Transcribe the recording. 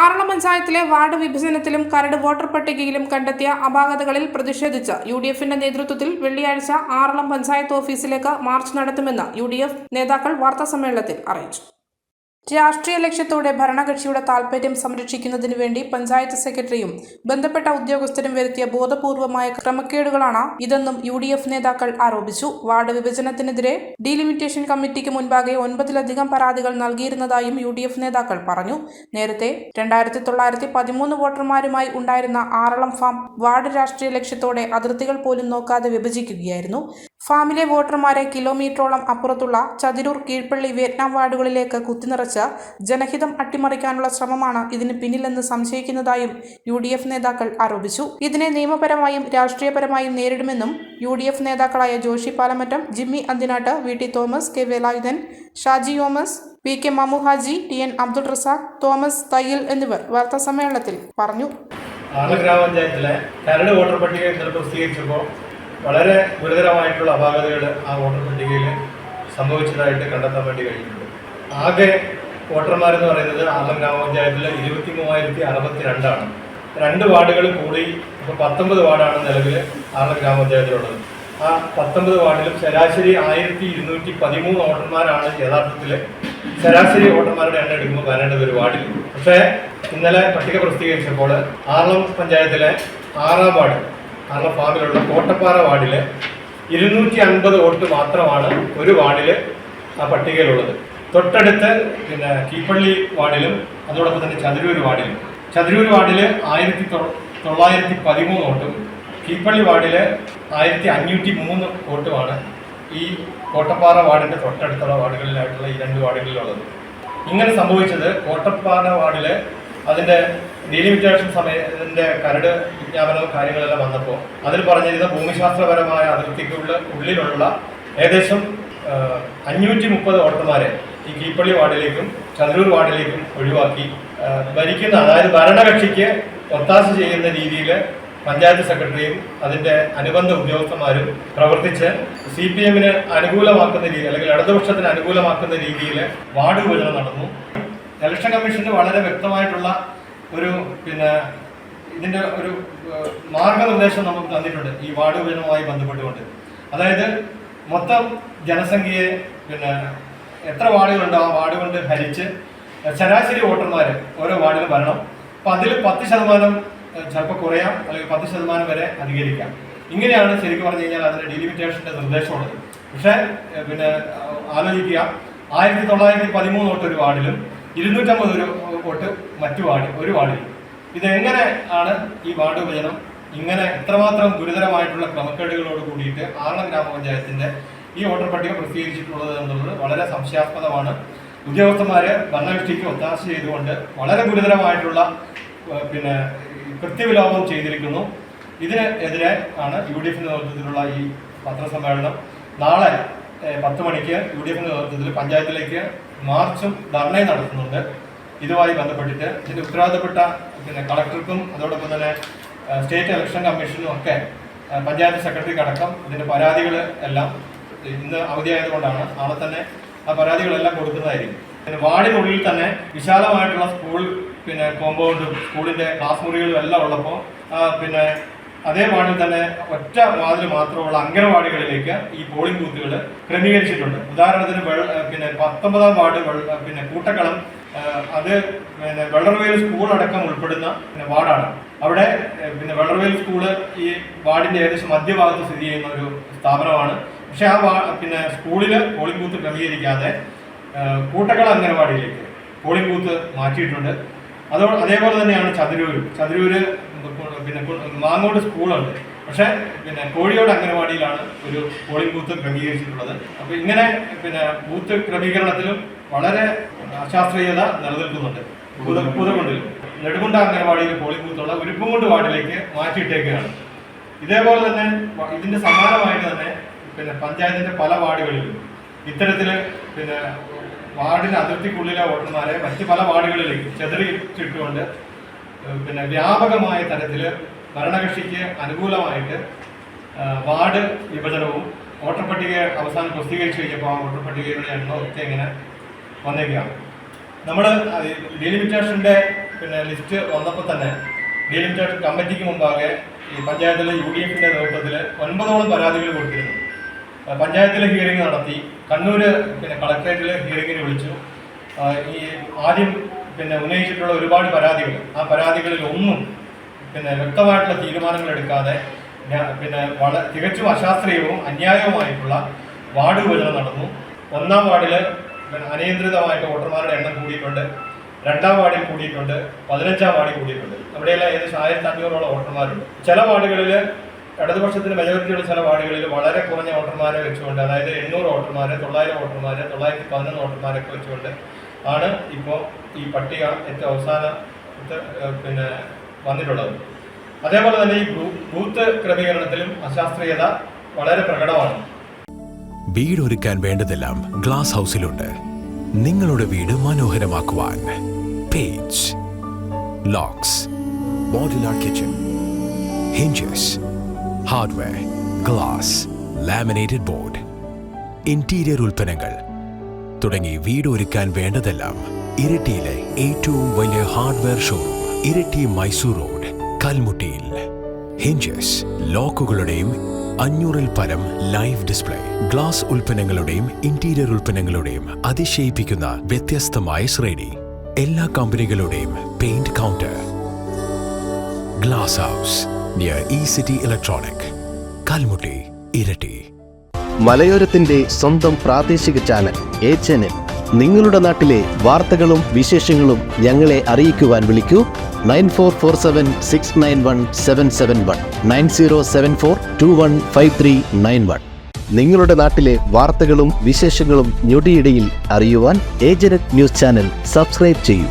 ആറളം പഞ്ചായത്തിലെ വാർഡ് വിഭജനത്തിലും കരട് വോട്ടർ പട്ടികയിലും കണ്ടെത്തിയ അപാകതകളിൽ പ്രതിഷേധിച്ച് യുഡിഎഫിന്റെ നേതൃത്വത്തിൽ വെള്ളിയാഴ്ച ആറളം പഞ്ചായത്ത് ഓഫീസിലേക്ക് മാർച്ച് നടത്തുമെന്ന് യുഡിഎഫ് നേതാക്കൾ വാർത്താസമ്മേളനത്തിൽ അറിയിച്ചു. രാഷ്ട്രീയ ലക്ഷ്യത്തോടെ ഭരണകക്ഷിയുടെ താൽപര്യം സംരക്ഷിക്കുന്നതിനു വേണ്ടി പഞ്ചായത്ത് സെക്രട്ടറിയും ബന്ധപ്പെട്ട ഉദ്യോഗസ്ഥരും വരുത്തിയ ബോധപൂർവമായ ക്രമക്കേടുകളാണ് ഇതെന്നും യുഡിഎഫ് നേതാക്കൾ ആരോപിച്ചു. വാർഡ് വിഭജനത്തിനെതിരെ ഡീലിമിറ്റേഷൻ കമ്മിറ്റിക്ക് മുൻപാകെ 9-ലധികം പരാതികൾ നൽകിയിരുന്നതായും യുഡിഎഫ് നേതാക്കൾ പറഞ്ഞു. നേരത്തെ 2913 വോട്ടർമാരുമായി ഉണ്ടായിരുന്ന ആറളം ഫാം വാർഡ് രാഷ്ട്രീയ ലക്ഷ്യത്തോടെ അതിർത്തികൾ പോലും നോക്കാതെ വിഭജിക്കുകയായിരുന്നു. ഫാമിലെ വോട്ടർമാരെ കിലോമീറ്ററോളം അപ്പുറത്തുള്ള ചതിരൂർ, കീഴ്പള്ളി, വിയറ്റ്നാം വാർഡുകളിലേക്ക് കുത്തിനിറച്ച് ജനഹിതം അട്ടിമറിക്കാനുള്ള ശ്രമമാണ് ഇതിന് പിന്നിലെന്ന് സംശയിക്കുന്നതായും യുഡിഎഫ് നേതാക്കൾ ആരോപിച്ചു. ഇതിനെ നിയമപരമായും രാഷ്ട്രീയപരമായും നേരിടുമെന്നും യുഡിഎഫ് നേതാക്കളായ Joshi Palamattam, Jimmy Anthinattu, V T. Thomas, K. Velayudhan, Shaji Thomas, P K. Mamuhaji, T N. Abdul Razak, Thomas Thayyil എന്നിവർ വാർത്താസമ്മേളനത്തിൽ പറഞ്ഞു. ഗ്രാമപഞ്ചായത്തിലെ കരട് വോട്ടർ പട്ടിക പ്രസിദ്ധീകരിച്ചപ്പോൾ വളരെ ഗുരുതരമായിട്ടുള്ള അപാകതകൾ ആ വോട്ടർ പട്ടികയിൽ സംഭവിച്ചതായിട്ട് കണ്ടെത്താൻ വേണ്ടി കഴിഞ്ഞിട്ടുണ്ട്. ആകെ വോട്ടർമാരെന്ന് പറയുന്നത് ആറളം ഗ്രാമപഞ്ചായത്തിൽ 23,062 2 വാർഡുകൾ കൂടി ഇപ്പോൾ 19 വാർഡാണ് നിലവിൽ ആറളം ഗ്രാമപഞ്ചായത്തിലുള്ളത്. ആ 19 വാർഡിലും ശരാശരി 1213 വോട്ടർമാരാണ് യഥാർത്ഥത്തിൽ ശരാശരി വോട്ടർമാരുടെ എണ്ണം എടുക്കുമ്പോൾ വരേണ്ടത് ഒരു വാർഡിൽ. പക്ഷേ ഇന്നലെ പട്ടിക പ്രസിദ്ധീകരിച്ചപ്പോൾ ആറളം പഞ്ചായത്തിലെ 6ാം വാർഡ് ആറളം ഫാമിലുള്ള കോട്ടപ്പാറ വാർഡിൽ 250 വോട്ട് മാത്രമാണ് ഒരു വാർഡിൽ ആ പട്ടികയിലുള്ളത്. തൊട്ടടുത്ത് കീഴ്പള്ളി വാർഡിലും അതോടൊപ്പം തന്നെ ചതിരൂർ വാർഡിൽ 1913 വോട്ടും കീഴ്പള്ളി വാർഡിൽ 1503 വോട്ടുമാണ് ഈ കോട്ടപ്പാറ വാർഡിന്റെ തൊട്ടടുത്തുള്ള വാർഡുകളിലായിട്ടുള്ള ഈ 2 വാർഡുകളിലുള്ളത്. ഇങ്ങനെ സംഭവിച്ചത് കോട്ടപ്പാറ വാർഡില് അതിന്റെ ഡീലിമിറ്റേഷൻ സമയത്തിന്റെ കരട് വിജ്ഞാപനവും കാര്യങ്ങളെല്ലാം വന്നപ്പോൾ അതിൽ പറഞ്ഞിരുന്ന ഭൂമിശാസ്ത്രപരമായ ഉള്ളിലുള്ള ഏകദേശം 530 വോട്ടർമാരെ ഈ കീഴ്പള്ളി വാർഡിലേക്കും ചതിരൂർ വാർഡിലേക്കും ഒഴിവാക്കി ഭരിക്കുന്ന, അതായത് ഭരണകക്ഷിക്ക് ഒത്താശ ചെയ്യുന്ന രീതിയിൽ പഞ്ചായത്ത് സെക്രട്ടറിയും അതിന്റെ അനുബന്ധ ഉദ്യോഗസ്ഥന്മാരും പ്രവർത്തിച്ച് CPM-ന് അനുകൂലമാക്കുന്ന രീതി, അല്ലെങ്കിൽ ഇടതുപക്ഷത്തിന് അനുകൂലമാക്കുന്ന രീതിയിൽ വാർഡ് വിഭജനം നടന്നു. ഇലക്ഷൻ കമ്മീഷന് വളരെ വ്യക്തമായിട്ടുള്ള ഒരു ഇതിന്റെ ഒരു മാർഗനിർദ്ദേശം നമുക്ക് തന്നിട്ടുണ്ട് ഈ വാർഡ് വിഭജനവുമായി ബന്ധപ്പെട്ടുകൊണ്ട്. അതായത് മൊത്തം ജനസംഖ്യയെ എത്ര വാർഡുകളുണ്ടോ ആ വാർഡ് കൊണ്ട് ഹരിച്ച് ശരാശരി വോട്ടർമാർ ഓരോ വാർഡിലും വരണം. അപ്പം അതിൽ 10% ചിലപ്പോൾ കുറയാം, അല്ലെങ്കിൽ 10% വരെ അധികരിക്കാം. ഇങ്ങനെയാണ് ശരിക്കും പറഞ്ഞു കഴിഞ്ഞാൽ അതിന്റെ ഡീലിമിറ്റേഷന്റെ നിർദ്ദേശമുള്ളത്. പക്ഷേ ആലോചിക്കുക, 1913 വോട്ട് ഒരു വാർഡിലും 250 വോട്ട് മറ്റു ഒരു വാർഡിലും. ഇതെങ്ങനെ ആണ് ഈ വാർഡ് വിഭജനം ഇങ്ങനെ എത്രമാത്രം ഗുരുതരമായിട്ടുള്ള ക്രമക്കേടുകളോട് കൂടിയിട്ട് ആറളം ഗ്രാമപഞ്ചായത്തിന്റെ ഈ വോട്ടർ പട്ടിക പ്രസിദ്ധീകരിച്ചിട്ടുള്ളത് എന്നുള്ളത് വളരെ സംശയാസ്പദമാണ്. ഉദ്യോഗസ്ഥന്മാരെ ഭരണകക്ഷിക്ക് ഒത്താശ ചെയ്തുകൊണ്ട് വളരെ ഗുരുതരമായിട്ടുള്ള കൃത്യവിലോപം ചെയ്തിരിക്കുന്നു. ഇതിനെതിരെ ആണ് UDF-ന്റെ നേതൃത്വത്തിലുള്ള ഈ പത്രസമ്മേളനം. നാളെ 10 മണിക്ക് UDF-ന്റെ നേതൃത്വത്തിൽ പഞ്ചായത്തിലേക്ക് മാർച്ചും ധർണയും നടത്തുന്നുണ്ട്. ഇതുമായി ബന്ധപ്പെട്ടിട്ട് ഇതിന്റെ ഉത്തരവാദിത്തപ്പെട്ട കളക്ടർക്കും അതോടൊപ്പം തന്നെ സ്റ്റേറ്റ് ഇലക്ഷൻ കമ്മീഷനും ഒക്കെ പഞ്ചായത്ത് സെക്രട്ടറിക്ക് അടക്കം ഇതിന്റെ പരാതികൾ എല്ലാം ഇന്ന് അവധിയായതുകൊണ്ടാണ് നാളെ തന്നെ ആ പരാതികളെല്ലാം കൊടുക്കുന്നതായിരിക്കും. വാർഡിനുള്ളിൽ തന്നെ വിശാലമായിട്ടുള്ള സ്കൂൾ കോമ്പൗണ്ടും സ്കൂളിന്റെ ക്ലാസ് മുറികളും എല്ലാം ഉള്ളപ്പോൾ അതേ വാർഡിൽ തന്നെ ഒറ്റ വാർഡിൽ മാത്രമുള്ള അംഗനവാടികളിലേക്ക് ഈ പോളിംഗ് ബൂത്തുകൾ ക്രമീകരിച്ചിട്ടുണ്ട്. ഉദാഹരണത്തിന് 19ാം വാർഡ് കൂട്ടക്കളം, അത് വെള്ളർവേൽ സ്കൂൾ അടക്കം ഉൾപ്പെടുന്ന വാർഡാണ്. അവിടെ വെള്ളർവേൽ സ്കൂള് ഈ വാർഡിന്റെ ഏകദേശം മധ്യഭാഗത്ത് സ്ഥിതി ചെയ്യുന്ന ഒരു സ്ഥാപനമാണ്. പക്ഷെ ആ സ്കൂളിൽ പോളിംഗ് ബൂത്ത് ക്രമീകരിക്കാതെ കൂട്ടക്കളം അംഗനവാടിയിലേക്ക് പോളിംഗ് ബൂത്ത് മാറ്റിയിട്ടുണ്ട്. അതേപോലെ തന്നെയാണ് ചതിരൂര് മാങ്ങോട് സ്കൂളുണ്ട്. പക്ഷെ കോഴിയോട് അംഗനവാടിയിലാണ് ഒരു പോളിംഗ് ബൂത്ത് ക്രമീകരിച്ചിട്ടുള്ളത്. അപ്പൊ ഇങ്ങനെ ബൂത്ത് ക്രമീകരണത്തിലും വളരെ അശാസ്ത്രീയത നിലനിൽക്കുന്നുണ്ട്. പുതുകൊണ്ടിൽ നെടുമുണ്ട അംഗനവാടിയിൽ പോളിംഗ് ബൂത്തുള്ള ഉരുപ്പുംകുണ്ട് വാർഡിലേക്ക് മാറ്റിയിട്ടേക്കുകയാണ്. ഇതേപോലെ തന്നെ ഇതിന്റെ സമാനമായിട്ട് തന്നെ പഞ്ചായത്തിന്റെ പല വാർഡുകളിലും ഇത്തരത്തില് വാർഡിന് അതിർത്തിക്കുള്ളിലെ വോട്ടർമാരെ മറ്റ് പല വാർഡുകളിലേക്ക് ചെതറിച്ചിട്ടുകൊണ്ട് വ്യാപകമായ തരത്തിൽ ഭരണകക്ഷിക്ക് അനുകൂലമായിട്ട് വാർഡ് വിഭജനവും വോട്ടർ പട്ടിക അവസാനം പ്രസിദ്ധീകരിച്ചു കഴിഞ്ഞപ്പോൾ ആ വോട്ടർ പട്ടികയുടെ എണ്ണം ഒക്കെ ഇങ്ങനെ വന്നേക്കുകയാണ്. നമ്മൾ ഡീലിമിറ്റേഷൻ്റെ ലിസ്റ്റ് വന്നപ്പോൾ തന്നെ ഡീലിമിറ്റേഷൻ കമ്മിറ്റിക്ക് മുമ്പാകെ ഈ പഞ്ചായത്തിലെ UDFന്റെ നേതൃത്വത്തിൽ 9ഓളം പരാതികൾ കൊടുത്തിരുന്നു. പഞ്ചായത്തിലെ ഹിയറിംഗ് നടത്തി, കണ്ണൂർ കളക്ടറേറ്റിലെ ഹിയറിംഗിന് വിളിച്ചു. ഈ ആദ്യം ഉന്നയിച്ചിട്ടുള്ള ഒരുപാട് പരാതികൾ, ആ പരാതികളിൽ ഒന്നും വ്യക്തമായിട്ടുള്ള തീരുമാനങ്ങൾ എടുക്കാതെ തികച്ചും അശാസ്ത്രീയവും അന്യായവുമായിട്ടുള്ള വാർഡ് വിഭജനം നടന്നു. 1-ാം വാർഡിൽ അനിയന്ത്രിതമായിട്ട് വോട്ടർമാരുടെ എണ്ണം കൂടിയിട്ടുണ്ട്, 2-ാം വാർഡിൽ കൂടിയിട്ടുണ്ട്, 15-ാം വാർഡിൽ കൂടിയിട്ടുണ്ട്. അവിടെയെല്ലാം ഏകദേശം 1500ഓളം വോട്ടർമാരുണ്ട്. ചില വാർഡുകളിൽ ഇടതുപക്ഷത്തിന് മെജോറിറ്റിയുള്ള ചില വാർഡുകളിൽ വളരെ കുറഞ്ഞ വോട്ടർമാരെ വെച്ചുകൊണ്ട്, അതായത് 800 വോട്ടർമാരെ, 900 വോട്ടർമാരെ, 911 വോട്ടർമാരൊക്കെ വെച്ചുകൊണ്ട് ആണ് ഇപ്പോൾ ഈ പട്ടിക ഏറ്റവും അവസാനത്തെ വന്നിട്ടുള്ളത്. അതേപോലെ തന്നെ ഈ ബൂത്ത് ക്രമീകരണത്തിലും അശാസ്ത്രീയത വളരെ പ്രകടമാണ്. വീടൊരുക്കാൻ വേണ്ടതെല്ലാം ഗ്ലാസ് ഹൗസിലുണ്ട്. നിങ്ങളുടെ വീട് മനോഹരമാക്കുവാൻ page locks, modular kitchen, hinges, hardware, glass, laminated board, interior ഉൽപ്പന്നങ്ങൾ തുടങ്ങി വീടൊരുക്കാൻ വേണ്ടതെല്ലാം ഇരിട്ടിയിലെ ഏറ്റവും വലിയ hardware showroom Iritty Mysore road കൽമുട്ടിയിൽ. ഹിഞ്ചസ്, ലോക്കുകളുടെയും 500-ൽ പരം ലൈവ് ഡിസ്പ്ലേ, ഗ്ലാസ് ഉൽപ്പന്നങ്ങളുടെയും ഇന്റീരിയർ ഉൽപ്പന്നങ്ങളുടെയും അതിശയിപ്പിക്കുന്ന വ്യത്യസ്തമായ ശ്രേണി, എല്ലാ കമ്പനികളുടെയും paint counter. Glass house near E City electronic, Kalmutty, Iritty. മലയോരത്തിന്റെ സ്വന്തം പ്രാദേശിക ചാനൽ A-Channel. നിങ്ങളുടെ നാട്ടിലെ വാർത്തകളും വിശേഷങ്ങളും ഞങ്ങളെ അറിയിക്കുവാൻ വിളിക്കൂ 9447691771 9074215391. നിങ്ങളുടെ നാട്ടിലെ വാർത്തകളും വിശേഷങ്ങളും ഞൊടിയിടയിൽ അറിയുവാൻ A-Channel ന്യൂസ് ചാനൽ സബ്സ്ക്രൈബ് ചെയ്യൂ.